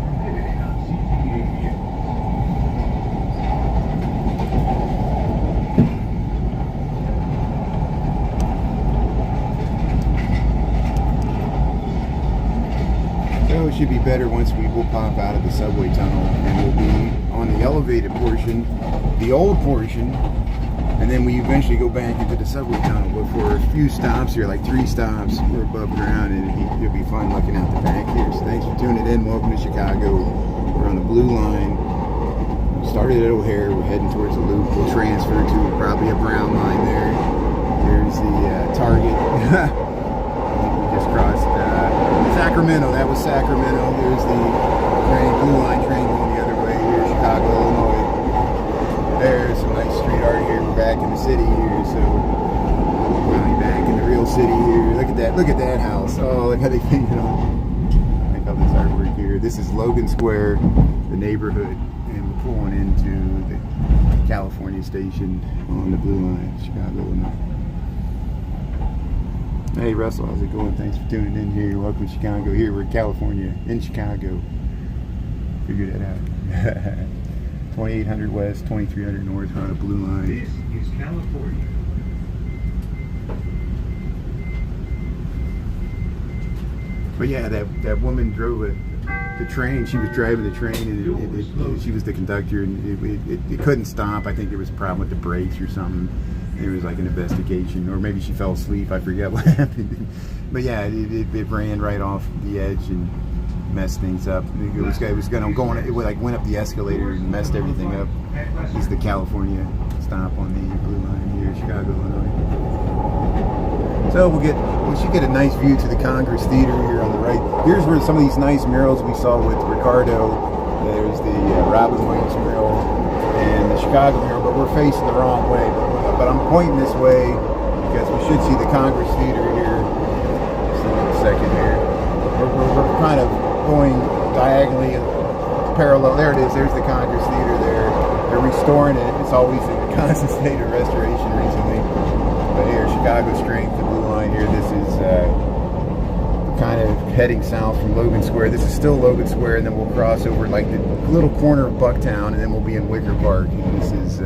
So it should be better once we'll pop out of the subway tunnel, and we'll be on the elevated portion, the old portion, and then we eventually go back into the subway tunnel. But for a few stops here, like 3 stops, we're above ground, and it'll be fun looking out the back here. So thanks for tuning in. Welcome to Chicago. We're on the blue line. We started at O'Hare. We're heading towards the loop. We'll transfer to probably a brown line there. There's the Target. We just crossed Sacramento. That was Sacramento. There's the blue line train going the other way here, Chicago, Illinois. There's some nice street art here. We're back in the city here, so we're finally back in the real city here. Look at that! Look at that house! Oh, look how they painted it on. I love this artwork here. This is Logan Square, the neighborhood, and we'll pulling into the California station on the Blue Line, Chicago, Illinois. Hey Russell, how's it going? Thanks for tuning in here. Welcome to Chicago. Here we're in California, in Chicago. Figure that out. 2800 West, 2300 North, we're on the Blue Line. This is California. But yeah, that woman drove the train. She was driving the train, and she was the conductor, and it couldn't stop. I think there was a problem with the brakes or something. There was like an investigation, or maybe she fell asleep. I forget what happened. But yeah, it ran right off the edge and messed things up. It went up the escalator and messed everything up. This is the California stop on the Blue Line here, Chicago, Illinois. So we should get a nice view to the Congress Theater here on the right. Here's where some of these nice murals we saw with Ricardo. There's the Robin Williams mural and the Chicago mural, but we're facing the wrong way. But I'm pointing this way because we should see the Congress Theater here. Just in a second here. We're kind of going diagonally parallel. There it is. There's the Congress Theater there. They're restoring it. It's always in a constant state of restoration recently. But here, Chicago Strength, the Blue Line here. This is kind of heading south from Logan Square. This is still Logan Square, and then we'll cross over like the little corner of Bucktown, and then we'll be in Wicker Park. And this is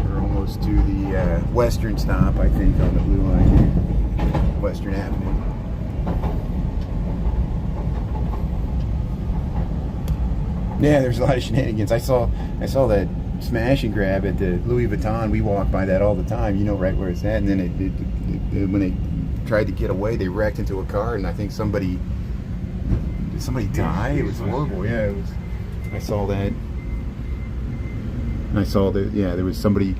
we're almost to the western stop, I think, on the Blue Line here, Western Avenue. Yeah, there's a lot of shenanigans. I saw that smash and grab at the Louis Vuitton. We walk by that all the time. You know right where it's at. And then when they tried to get away, they wrecked into a car, and I think did somebody die? It was horrible. Yeah, it was. I saw that. I saw that. Yeah, there was somebody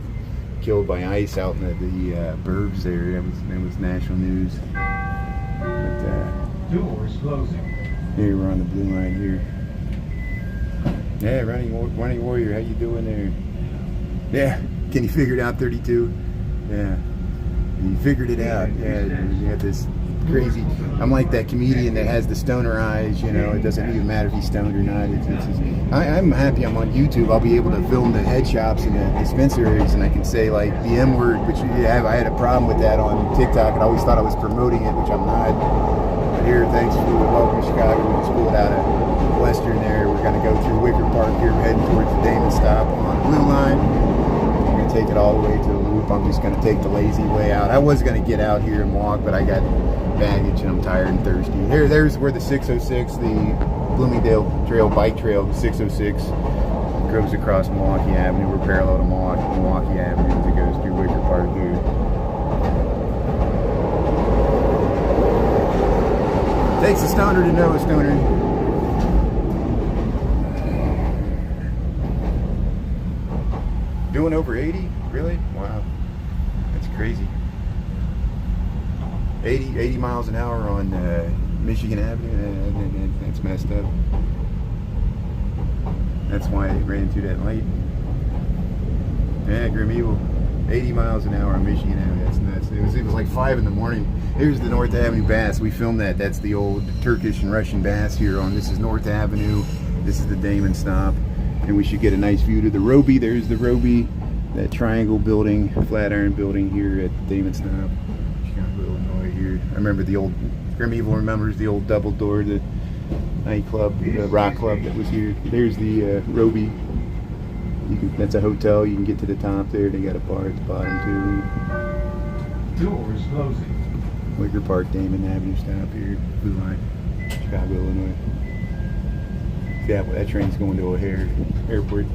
killed by ice out in the burbs there. That was national news. But, Doors closing. here we're on the Blue Line here. Yeah, running warrior, how you doing there? Yeah, can you figure it out, 32? Yeah, you figured it out. Yeah, you had this crazy. I'm like that comedian that has the stoner eyes. You know, it doesn't even matter if he's stoned or not. I'm happy I'm on YouTube. I'll be able to film the head shops and the dispensaries, and I can say like the M word, which I had a problem with that on TikTok, and I always thought I was promoting it, which I'm not. But here, thanks for welcome to Chicago. We just pulled out of Western there. We're going to go through Wicker Park here. We're heading towards the Damon stop on the Blue Line. We're going to take it all the way to the loop. I'm just going to take the lazy way out. I was going to get out here and walk, but I got baggage and I'm tired and thirsty. There's where the 606, the Bloomingdale Trail bike trail, the 606 goes across Milwaukee Avenue. We're parallel to Milwaukee Avenue as it goes through Wicker Park here. Takes a stoner to know a stoner. Doing over 80? Really? Wow. That's crazy. 80 miles an hour on Michigan Avenue. That's messed up. That's why it ran through that light. Yeah, Grim Evil. 80 miles an hour on Michigan Avenue. That's nuts. It was like 5 in the morning. Here's the North Avenue Bass. We filmed that. That's the old Turkish and Russian bass here on. This is North Avenue. This is the Damon stop. And we should get a nice view to the Roby. There's the Roby, that triangle building, Flatiron building here at Damon stop, Chicago, Illinois here. I remember the old, Grim Evil remembers the old double door, the nightclub, the rock club that was here. There's the Roby. That's a hotel. You can get to the top there. They got a bar at the bottom too. Doors closing. Wicker Park, Damon Avenue stop here, Blue Line, Chicago, Illinois. Yeah, well, that train's going to O'Hare Airport.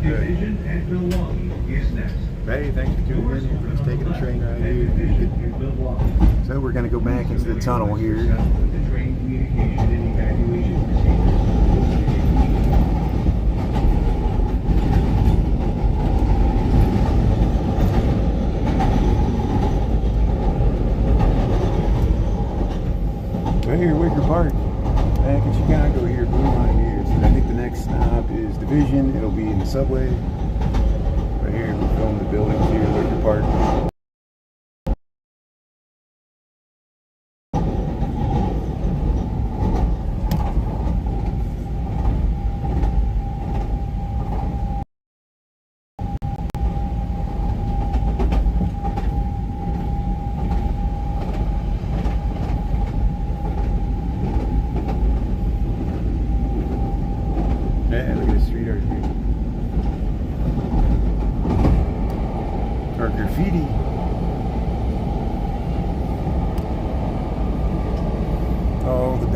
Division at Milwaukee is next. Hey, thanks for tuning in. We're just taking a train ride here. So we're going to go back into the tunnel here. The train communication and evacuation procedures. Right here, Wicker Park, back in Chicago here, Blue Line here. So I think the next stop is Division. It'll be in the subway. Right here, we're filming the buildings here, Wicker Park.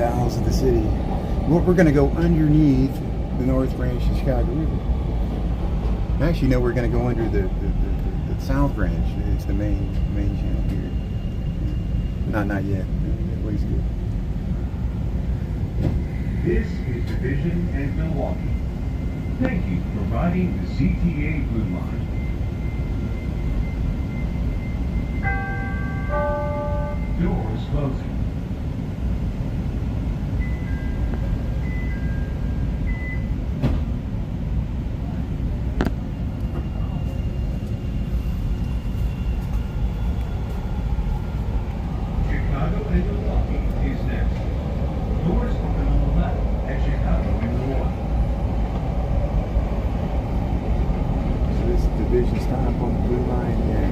bowels of the city. We're going to go underneath the North Branch of Chicago River. Actually, no, we're going to go under the South Branch. It's the main channel here. Not yet. Ways good. This is Division and Milwaukee. Thank you for riding the CTA Blue Line. Doors closing. Chicago and Milwaukee is next. Doors open on the left at Chicago and Milwaukee. So this is Division stop on the Blue Line here.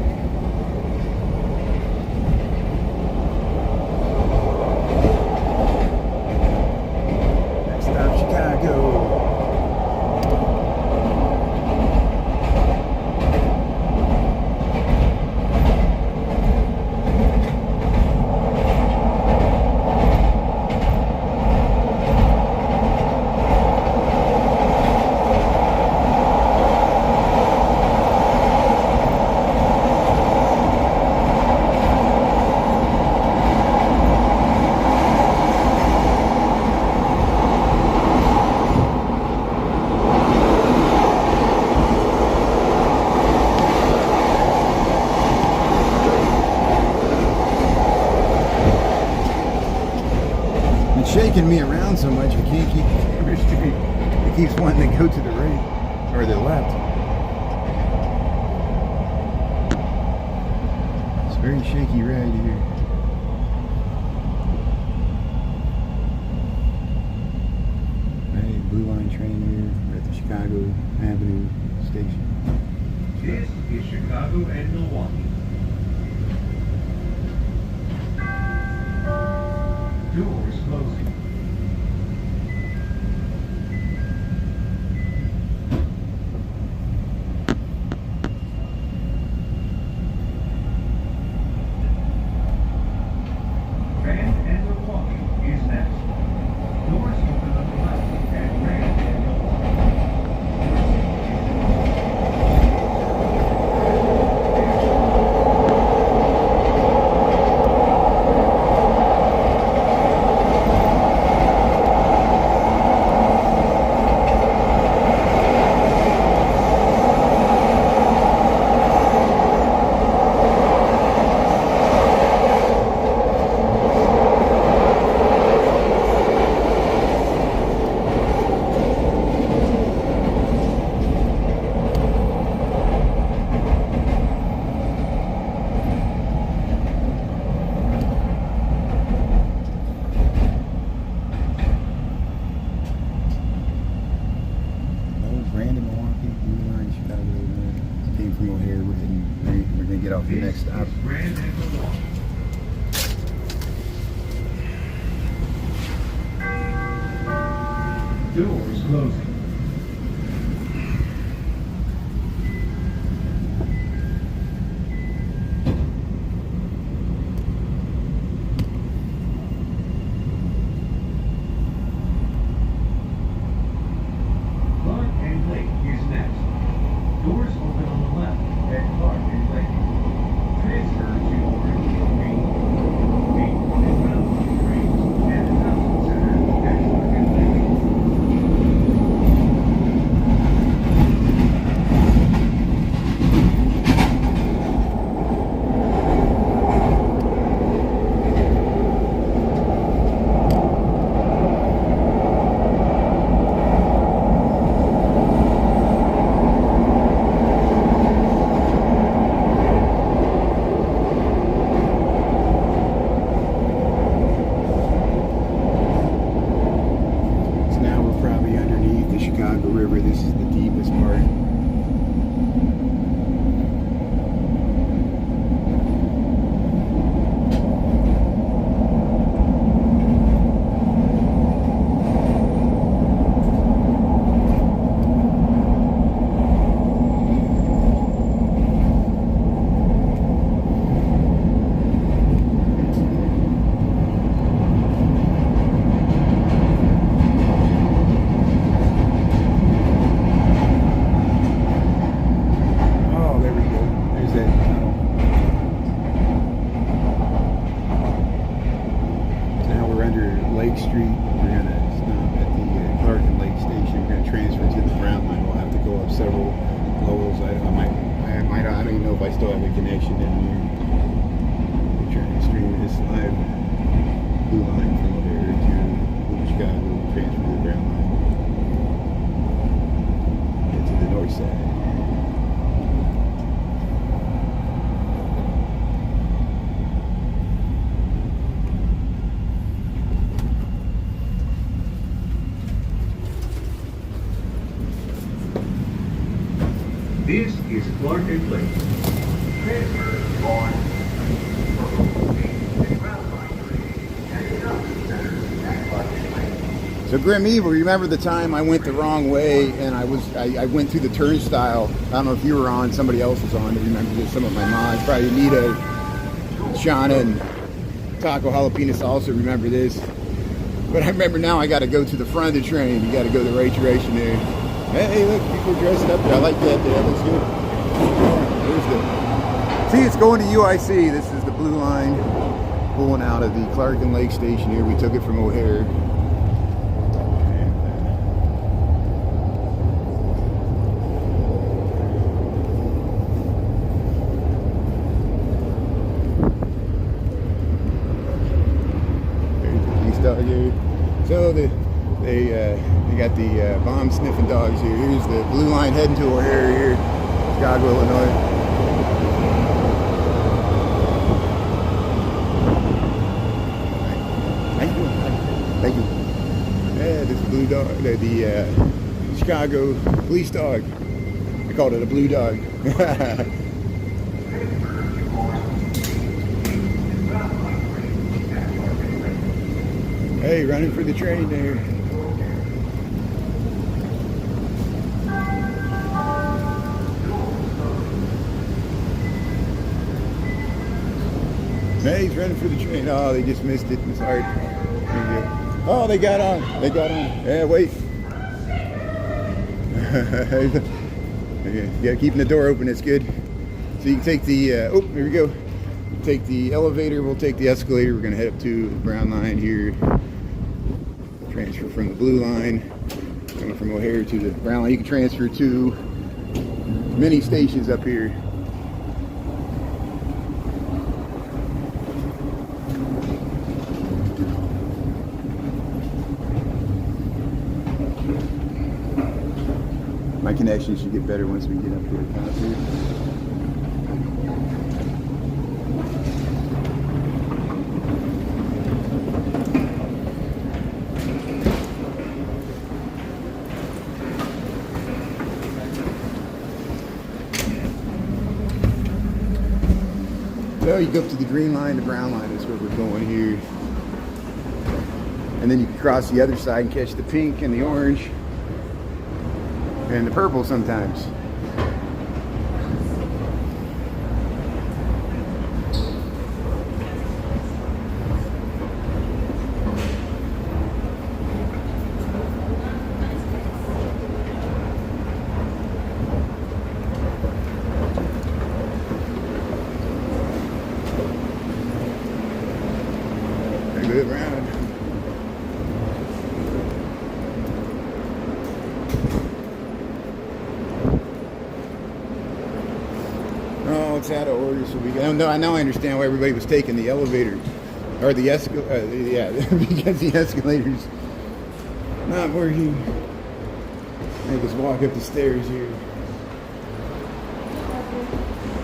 Next stop, Chicago. Shaking me around so much I can't keep the camera straight. It keeps wanting to go to the right or the left. It's a very shaky ride here. Right, Blue Line train here. We're at the Chicago Avenue station. This is Chicago and Milwaukee. Doors closing. Grand and Milwaukee is next. Doors open on the left at Grand and Grand and Milwaukee, Blue Line, Chicago. Came from O'Hare. We're going to get off the next stop. Grand and Milwaukee. Doors closing. Clark and Lake is next. Doors open on the left at Clark and Lake. Transfer to Orange, Green, and Mountain trains and the Mountain Center at Clark and Lake. Lake Street. We're gonna stop at the Clark and Lake Station. We're gonna transfer to the Brown Line. We'll have to go up several levels. I don't even know if I still have a connection in here. We're trying to stream this live blue line from O'Hare to Chicago, transfer to the Brown Line. Get to the north side. This is Clark and Lake. Transfer on. So Grim Evil, remember the time I went the wrong way and I went through the turnstile. I don't know if you were on, somebody else was on. I remember this, some of my mods, probably Anita, Shauna, and Taco Jalapenos also remember this. But I remember now I got to go to the front of the train. You got to go the right direction there. Hey, look, people dressing up there. I like that there. That looks good. There's the... See, it's going to UIC. This is the blue line pulling out of the Clark and Lake Station here. We took it from O'Hare. There's the police dog here. So they got the bomb sniffing dogs here. Here's the blue line heading to Ohare here, Chicago, Illinois. How you doing? Thank you. Yeah, this is blue dog. The Chicago police dog. I called it a blue dog. Hey, running for the train there. Hey, he's running for the train. Oh, they just missed it. I'm sorry. Oh, they got on. They got on. Yeah, wait. You gotta keep the door open. It's good. So you can take the, oh, here we go. Take the elevator. We'll take the escalator. We're gonna head up to the Brown Line here. Transfer from the blue line. Coming from O'Hare to the Brown Line. You can transfer to many stations up here. My connection should get better once we get up here. So you go up to the green line, the brown line is where we're going here. And then you can cross the other side and catch the pink and the orange. And the purple sometimes. A good round. Oh, it's out of order, so we got. No, now I understand why everybody was taking the elevator or the escalator. Yeah, because the escalator's not working. Make us walk up the stairs here.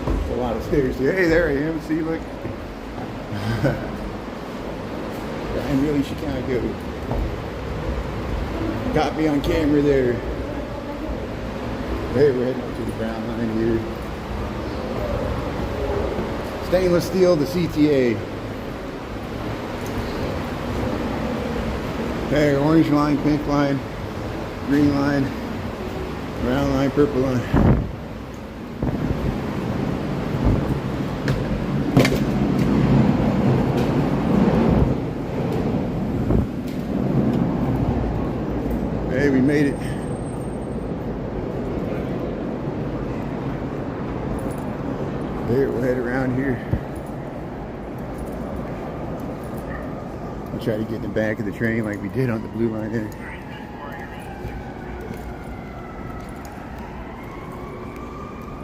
It's a lot of stairs here. Hey, there I am. See, look. I'm really Chicago. Got me on camera there. Hey, we're heading up to the brown line here. Stainless steel, the CTA. There, orange line, pink line, green line, brown line, purple line. Hey, we made it. There, we'll head around here. We'll try to get in the back of the train like we did on the blue line there.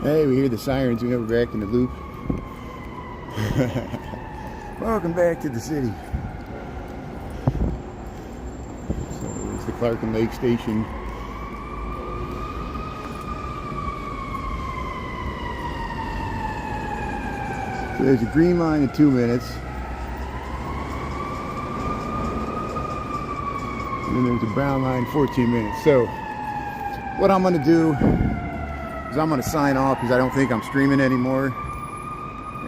Hey, we hear the sirens. We know we're back in the loop. Welcome back to the city. So it's the Clark and Lake Station. So there's a green line in 2 minutes. And then there's a brown line 14 minutes. So what I'm going to do is I'm going to sign off because I don't think I'm streaming anymore.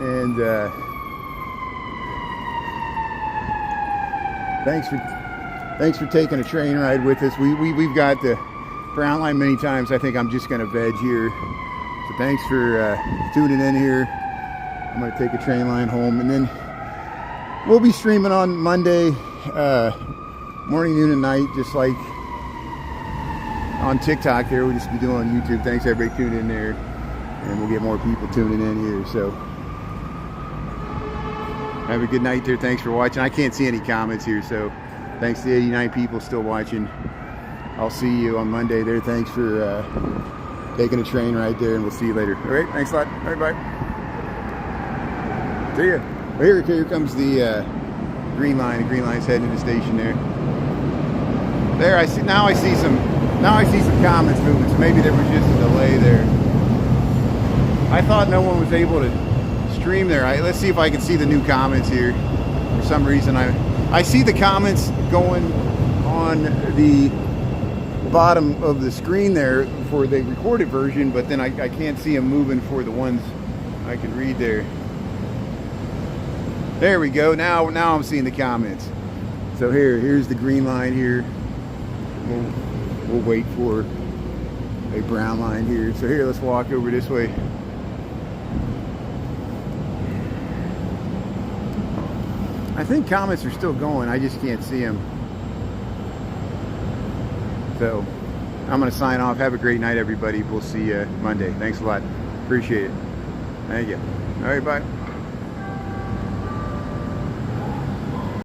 And thanks for taking a train ride with us. We've got the brown line many times. I think I'm just going to veg here. So thanks for tuning in here. I'm going to take a train line home, and then we'll be streaming on Monday morning, noon, and night, just like on TikTok there. We'll just be doing on YouTube. Thanks everybody tuning in there, and we'll get more people tuning in here. So have a good night there. Thanks for watching. I can't see any comments here, so thanks to 89 people still watching. I'll see you on Monday there. Thanks for taking a train right there, and we'll see you later. All right, thanks a lot. All right, bye. See ya. Well, here comes the green line. The green line's heading to the station there. There, I see. Now I see some comments moving. So maybe there was just a delay there. I thought no one was able to stream there. Let's see if I can see the new comments here. For some reason, I see the comments going on the bottom of the screen there for the recorded version, but then I can't see them moving for the ones I can read there. There we go. Now I'm seeing the comments. So here's the green line here. We'll wait for a brown line here. So here, let's walk over this way. I think comments are still going. I just can't see them. So I'm going to sign off. Have a great night, everybody. We'll see you Monday. Thanks a lot. Appreciate it. Thank you. All right, bye.